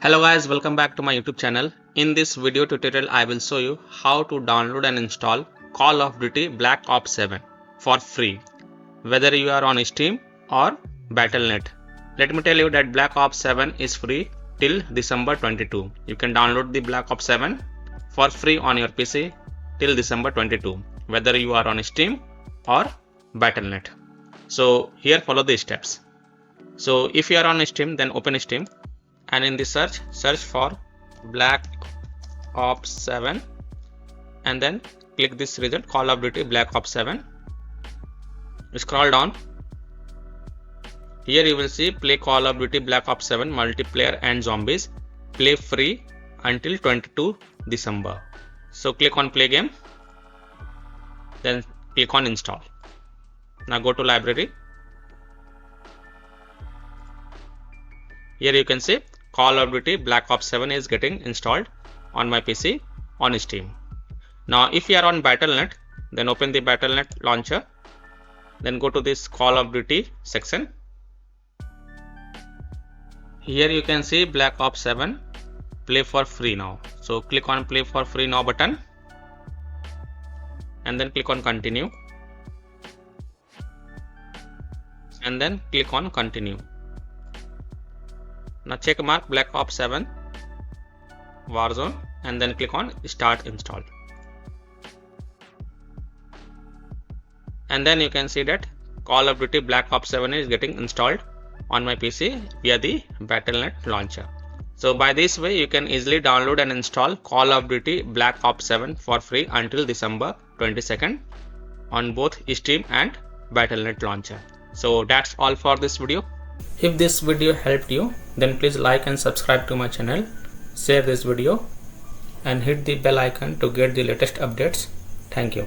Hello guys, welcome back to my YouTube channel. In this video tutorial I will show you how to download and install Call of Duty Black Ops 7 for free, whether you are on Steam or Battle.net. Let me tell you that Black Ops 7 is free till December 22. You can download the Black Ops 7 for free on your PC till December 22, whether you are on Steam or Battle.net. So here follow the steps. So if you are on Steam, then open Steam and in the search for Black Ops 7 and then click this result, Call of Duty Black Ops 7. Scroll down. Here you will see play Call of Duty Black Ops 7 multiplayer and zombies, play free until 22 December. So click on play game, then click on install. Now go to library. Here you can see Call of Duty Black Ops 7 is getting installed on my PC on Steam. Now if you are on Battle.net, then open the Battle.net launcher, then go to this Call of Duty section. Here you can see Black Ops 7 play for free now. So click on play for free now button and then click on continue and then click on continue. Now check mark Black Ops 7 Warzone and then click on start install. And then you can see that Call of Duty Black Ops 7 is getting installed on my PC via the Battle.net launcher. So by this way you can easily download and install Call of Duty Black Ops 7 for free until December 22nd on both Steam and Battle.net launcher. So that's all for this video. If this video helped you, then please like and subscribe to my channel, share this video and hit the bell icon to get the latest updates. Thank you.